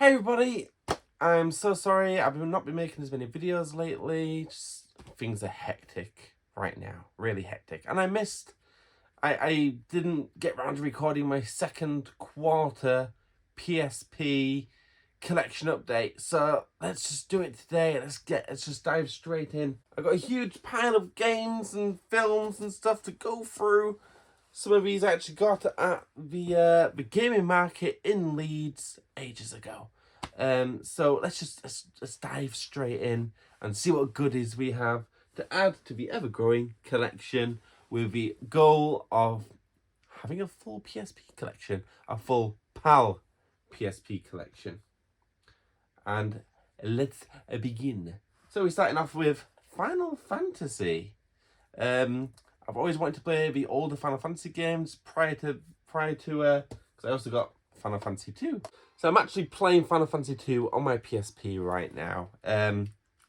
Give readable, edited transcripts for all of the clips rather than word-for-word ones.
Hey everybody, I'm so sorry I've not been making as many videos lately. Just things are hectic right now, really hectic. And I didn't get around to recording my second quarter PSP collection update. So let's just do it today. Let's just dive straight in. I've got a huge pile of games and films and stuff to go through. Some of these I actually got at the gaming market in Leeds ages ago. So let's dive straight in and see what goodies we have to add to the ever-growing collection, with the goal of having a full PSP collection, a full PAL PSP collection. And let's begin. So we're starting off with Final Fantasy. I've always wanted to play the older Final Fantasy games prior to because I also got Final Fantasy 2. So I'm actually playing Final Fantasy 2 on my PSP right now.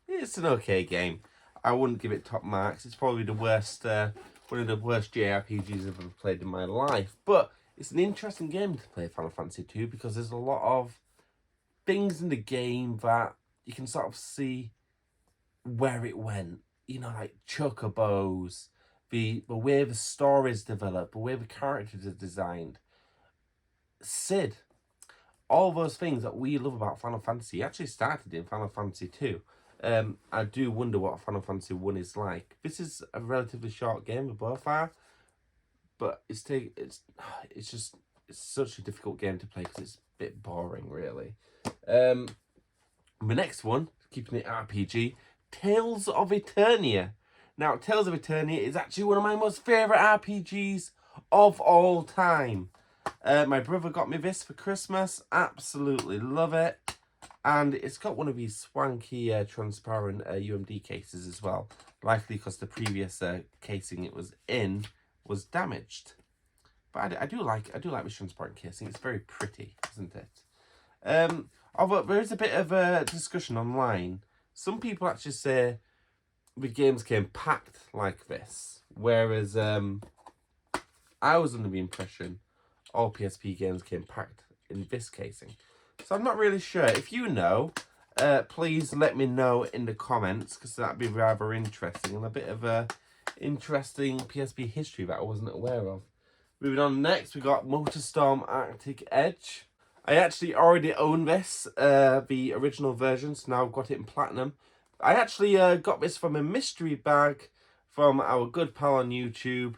It's an okay game. I wouldn't give it top marks. It's probably the worst, one of the worst JRPGs I've ever played in my life. But it's an interesting game to play Final Fantasy 2 because there's a lot of things in the game that you can sort of see where it went. You know, like chocobos, the way the stories develop, the way the characters are designed. Sid, all those things that we love about Final Fantasy actually started in Final Fantasy 2. I do wonder what Final Fantasy 1 is like. This is a relatively short game, of both are, but it's such a difficult game to play because it's a bit boring, really. The next one, keeping it RPG, Tales of Eternia. Now, Tales of Eternia is actually one of my most favourite RPGs of all time. My brother got me this for Christmas. Absolutely love it. And it's got one of these swanky transparent UMD cases as well. Likely because the previous casing it was in was damaged. But I do like this transparent casing. It's very pretty, isn't it? Although there is a bit of a discussion online. Some people actually say the games came packed like this, whereas I was under the impression all PSP games came packed in this casing. So I'm not really sure. If you know, please let me know in the comments, because that'd be rather interesting and a bit of a interesting PSP history that I wasn't aware of. Moving on next, we got MotorStorm Arctic Edge. I actually already own this, the original version, so now I've got it in platinum. I actually got this from a mystery bag from our good pal on YouTube.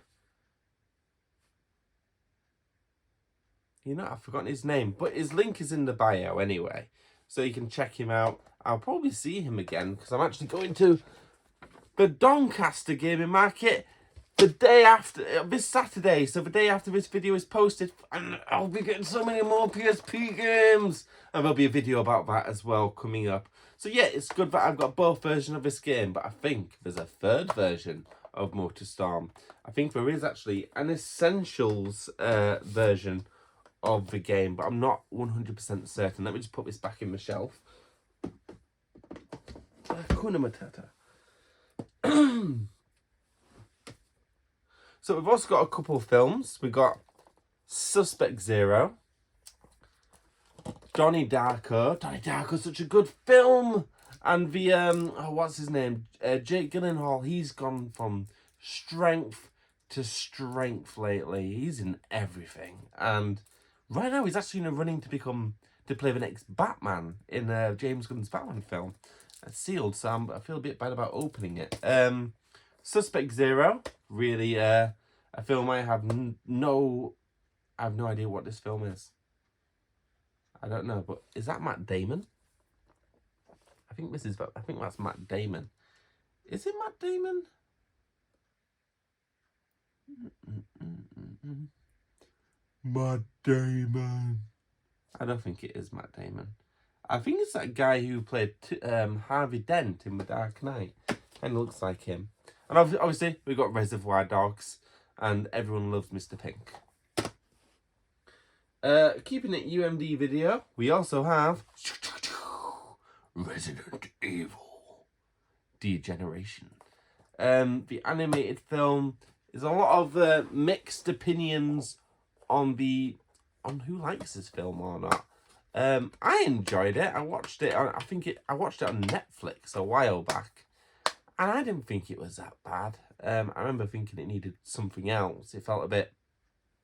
You know, I've forgotten his name, but his link is in the bio anyway, so you can check him out. I'll probably see him again because I'm actually going to the Doncaster gaming market the day after, this Saturday, so the day after this video is posted, and I'll be getting so many more PSP games, and there'll be a video about that as well coming up. So yeah, it's good that I've got both versions of this game, but I think there's a third version of MotorStorm. I think there is actually an Essentials version of the game, but I'm not 100% certain. Let me just put this back in the shelf. Hakuna Matata. So we've also got a couple of films. We've got Suspect Zero, Donnie Darko. Donnie Darko's such a good film. And the, what's his name? Jake Gyllenhaal, he's gone from strength to strength lately. He's in everything. And right now he's actually in a running to play the next Batman in James Gunn's Batman film. It's sealed, so I feel a bit bad about opening it. Suspect Zero, really a film I have no idea what this film is. I don't know, but is that Matt Damon? I think that's Matt Damon. Is it Matt Damon? Matt Damon. I don't think it is Matt Damon. I think it's that guy who played Harvey Dent in The Dark Knight. Kind of looks like him. And obviously, we've got Reservoir Dogs, and everyone loves Mr. Pink. Keeping it UMD video, we also have Resident Evil Degeneration. The animated film is a lot of mixed opinions on who likes this film or not. I enjoyed it. I watched it. I watched it on Netflix a while back, and I didn't think it was that bad. I remember thinking it needed something else. It felt a bit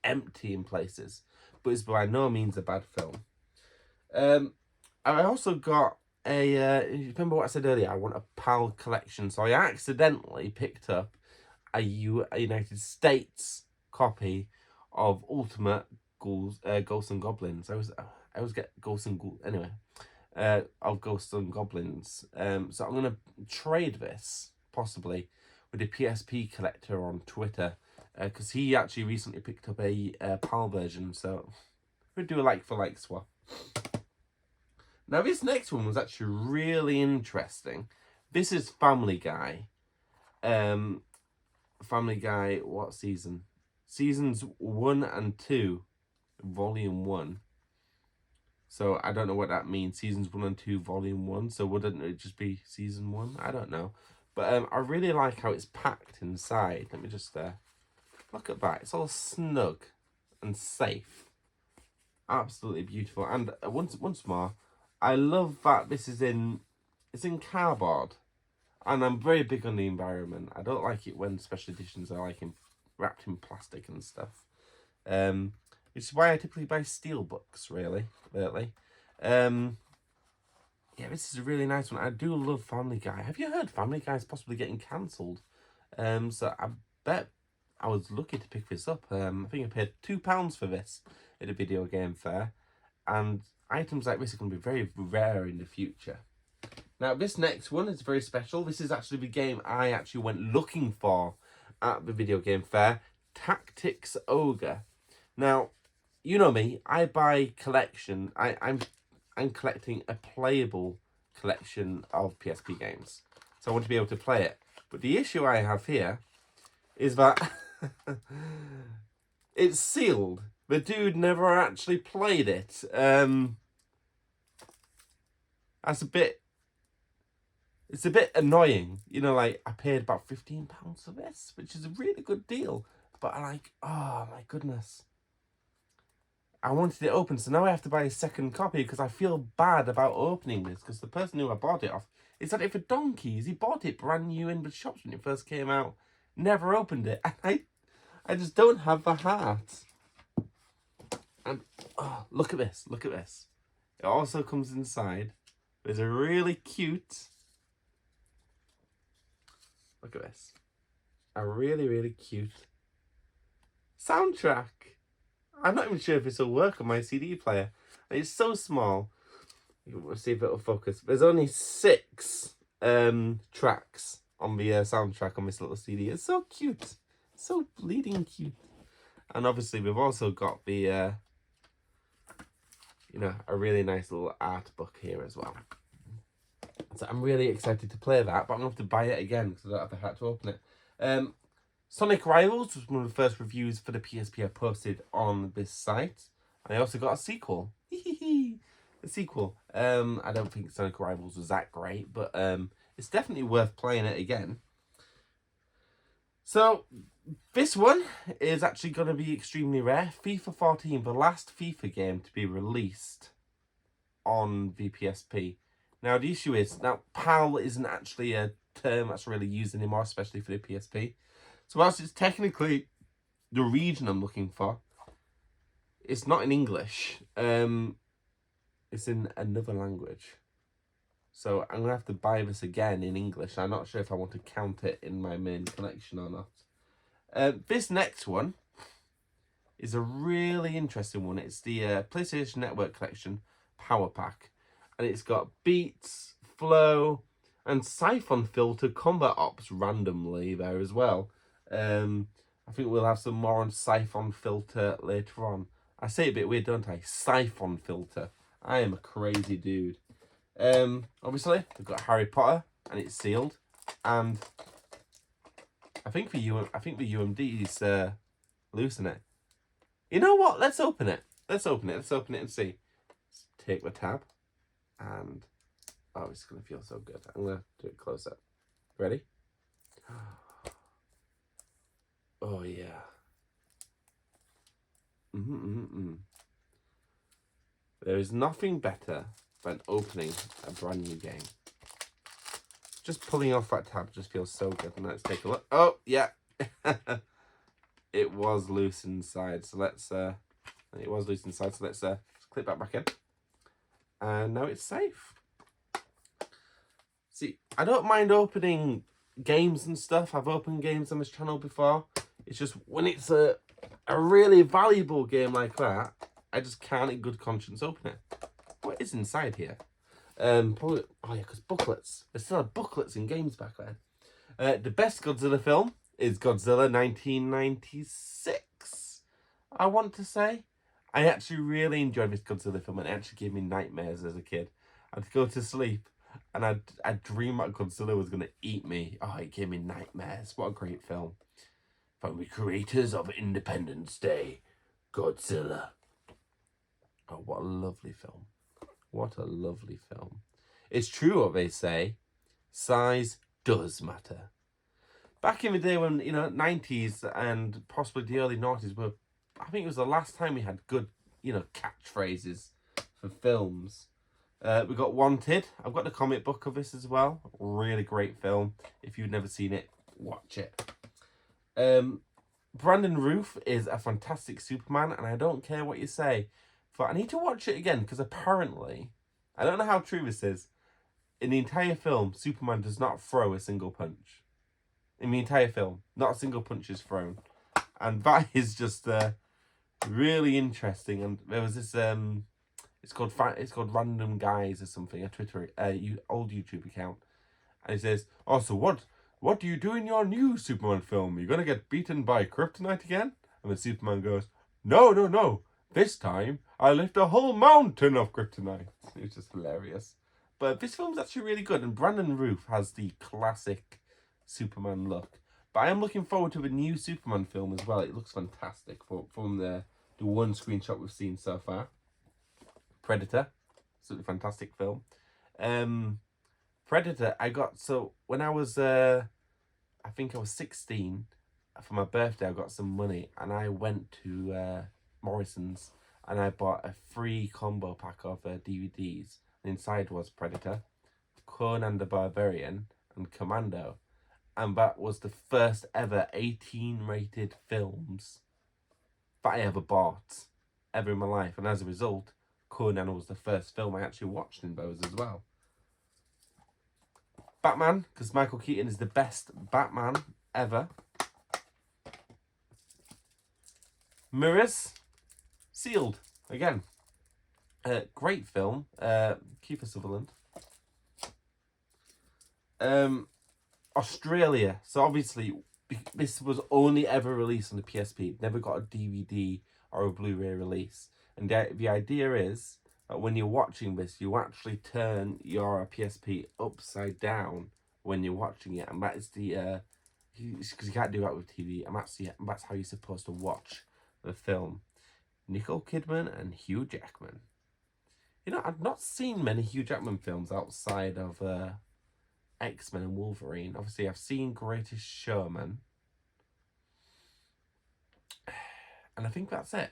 empty in places, but it's by no means a bad film. I also got a. Remember what I said earlier? I want a PAL collection, so I accidentally picked up a United States copy of Ultimate Ghosts and Goblins. I always get Ghosts and anyway. Of Ghosts and Goblins. So I'm gonna trade this possibly with a PSP collector on Twitter, because he actually recently picked up a PAL version. So we'll do a like for like swap. Now this next one was actually really interesting. This is Family Guy. Family Guy, what season? Seasons 1 and 2, Volume 1. So I don't know what that means. Seasons 1 and 2, Volume 1. So wouldn't it just be Season 1? I don't know. But I really like how it's packed inside. Let me just look at that. It's all snug and safe. Absolutely beautiful. And once more, I love that this is it's in cardboard. And I'm very big on the environment. I don't like it when special editions are like wrapped in plastic and stuff. Which is why I typically buy steel books, really, lately. Yeah, this is a really nice one. I do love Family Guy. Have you heard Family Guy is possibly getting cancelled? So I bet I was lucky to pick this up. I think I paid £2 for this at a video game fair. And items like this are going to be very rare in the future. Now, this next one is very special. This is actually the game I actually went looking for at the video game fair. Tactics Ogre. Now, you know me. I buy collection. I'm collecting a playable collection of PSP games. So I want to be able to play it. But the issue I have here is that it's sealed. The dude never actually played it. That's a bit... It's a bit annoying. You know, like, I paid about £15 for this, which is a really good deal. But I like, oh my goodness. I wanted it open, so now I have to buy a second copy because I feel bad about opening this, because the person who I bought it off, is that it for donkeys. He bought it brand new in the shops when it first came out. Never opened it. And I just don't have the heart. And, oh, look at this. Look at this. It also comes inside. There's a really cute... Look at this. A really, really cute soundtrack. I'm not even sure if this will work on my CD player. It's so small. We'll see if it'll focus. There's only 6 tracks on the soundtrack on this little CD. It's so cute. So bleeding cute. And obviously we've also got the, you know, a really nice little art book here as well. So I'm really excited to play that, but I'm going to have to buy it again because I don't have the heart to open it. Sonic Rivals was one of the first reviews for the PSP I posted on this site. And I also got a sequel. A sequel. I don't think Sonic Rivals was that great, but it's definitely worth playing it again. So, this one is actually going to be extremely rare. FIFA 14, the last FIFA game to be released on the PSP. Now, the issue is, now, PAL isn't actually a term that's really used anymore, especially for the PSP. So, whilst it's technically the region I'm looking for, it's not in English. It's in another language. So, I'm going to have to buy this again in English. I'm not sure if I want to count it in my main collection or not. This next one is a really interesting one. It's the PlayStation Network Collection Power Pack. And it's got Beats, Flow, and Siphon Filter Combat Ops randomly there as well. I think we'll have some more on Siphon Filter later on. I say it a bit weird, don't I? Siphon Filter. I am a crazy dude. Obviously, we've got Harry Potter, and it's sealed. And I think the UMD is loose in it. You know what? Let's open it. Let's open it. Let's open it and see. Let's take the tab. And, oh, it's going to feel so good. I'm going to do it close up. Ready? Oh, yeah. There is nothing better than opening a brand new game. Just pulling off that tab just feels so good. And let's take a look. Oh, yeah. It was loose inside. So let's clip that back in. And now it's safe. See, I don't mind opening games and stuff. I've opened games on this channel before. It's just when it's a really valuable game like that, I just can't in good conscience open it. What is inside here? Probably, oh yeah, because booklets. They still had booklets in games back then. The best Godzilla film is Godzilla 1996, I want to say. I actually really enjoyed this Godzilla film, and it actually gave me nightmares as a kid. I'd go to sleep and I'd dream that Godzilla was going to eat me. Oh, it gave me nightmares. What a great film. From the creators of Independence Day, Godzilla. Oh, what a lovely film. What a lovely film. It's true what they say. Size does matter. Back in the day when, 90s and possibly the early 90s were, I think it was the last time we had good, catchphrases for films. We got Wanted. I've got the comic book of this as well. Really great film. If you've never seen it, watch it. Brandon Routh is a fantastic Superman, and I don't care what you say. But I need to watch it again, because apparently, I don't know how true this is, in the entire film, Superman does not throw a single punch. In the entire film, not a single punch is thrown. And that is just really interesting. And there was this, it's called Random Guys or something, a Twitter, old YouTube account. And it says, oh, so what do you do in your new Superman film? You're going to get beaten by kryptonite again? And then Superman goes, no. This time, I lift a whole mountain of kryptonite. It's just hilarious. But this film's actually really good. And Brandon Routh has the classic Superman look. But I am looking forward to the new Superman film as well. It looks fantastic from the one screenshot we've seen so far. Predator. Absolutely fantastic film. Predator, when I was, I think I was 16, for my birthday, I got some money. And I went to Morrison's and I bought a free combo pack of DVDs. And inside was Predator, Conan the Barbarian, and Commando. And that was the first ever 18 rated films that I ever bought ever in my life. And as a result, Conan was the first film I actually watched in those as well. Batman, because Michael Keaton is the best Batman ever. Mirrors, Sealed, again. Great film. Kiefer Sutherland. Australia. So obviously, this was only ever released on the PSP. It never got a DVD or a Blu-ray release. And the idea is that when you're watching this, you actually turn your PSP upside down when you're watching it. And that is the... because you can't do that with TV. And that's how you're supposed to watch the film. Nicole Kidman and Hugh Jackman. I've not seen many Hugh Jackman films outside of X-Men and Wolverine. Obviously, I've seen Greatest Showman. And I think that's it.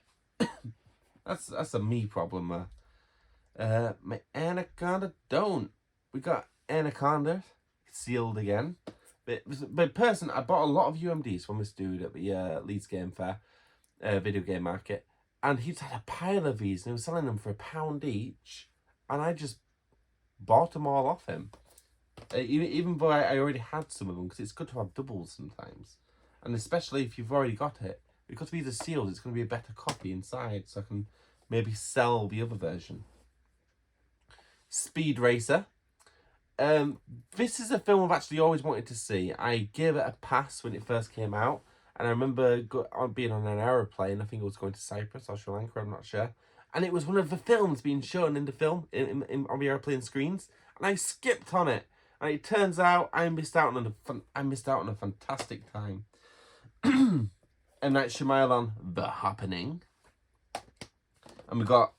That's a me problem. My Anaconda don't. We got Anaconda Sealed again. But person, I bought a lot of UMDs from this dude at the Leeds Game Fair, video game market. And he's had a pile of these, and he was selling them for £1 each. And I just bought them all off him. Even though I already had some of them, because it's good to have doubles sometimes. And especially if you've already got it. Because these are sealed, it's going to be a better copy inside, so I can maybe sell the other version. Speed Racer. This is a film I've actually always wanted to see. I gave it a pass when it first came out. And I remember being on an aeroplane. I think it was going to Cyprus or Sri Lanka, I'm not sure. And it was one of the films being shown in the film, on the aeroplane screens. And I skipped on it. And it turns out I missed out on a fantastic time. M. Night Shyamalan, The Happening. And we got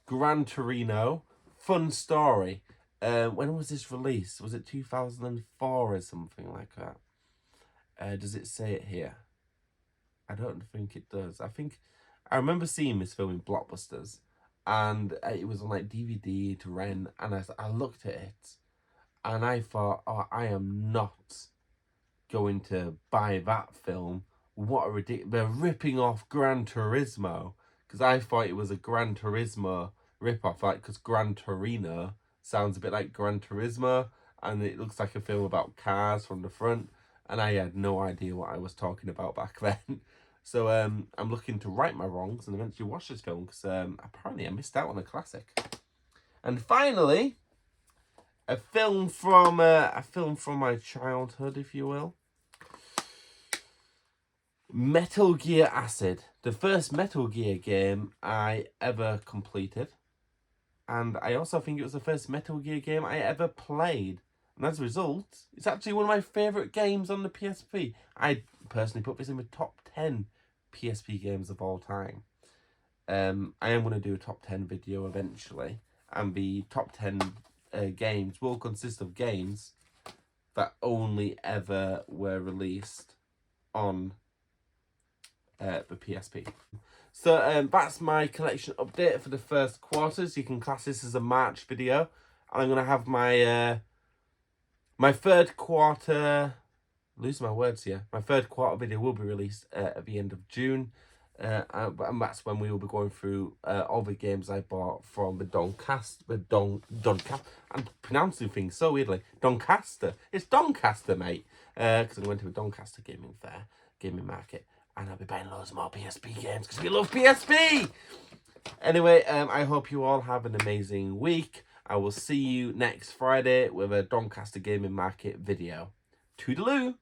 Gran Torino, Fun Story. When was this released? Was it 2004 or something like that? Does it say it here? I don't think it does. I remember seeing this film in Blockbusters. and it was on like DVD to rent, and I looked at it, and I thought, oh, I am not going to buy that film. What a ridiculous! They're ripping off Gran Turismo, because I thought it was a Gran Turismo rip-off, like, because Gran Torino sounds a bit like Gran Turismo, and it looks like a film about cars from the front, and I had no idea what I was talking about back then. So I'm looking to right my wrongs and eventually watch this film, because apparently I missed out on a classic. And finally, a film from my childhood, if you will. Metal Gear Acid, the first Metal Gear game I ever completed. And I also think it was the first Metal Gear game I ever played. And as a result, it's actually one of my favourite games on the PSP. I personally put this in the top 10 PSP games of all time. I am going to do a top 10 video eventually. And the top 10 games will consist of games that only ever were released on the PSP. So that's my collection update for the first quarter. So you can class this as a March video. And I'm going to have my my third quarter... Losing my words here. My third quarter video will be released at the end of June. And that's when we will be going through all the games I bought from the Doncaster. I'm pronouncing things so weirdly. Doncaster. It's Doncaster, mate. Because I'm going to a Doncaster gaming market. And I'll be buying loads more PSP games because we love PSP! Anyway, I hope you all have an amazing week. I will see you next Friday with a Doncaster Gaming Market video. Toodaloo!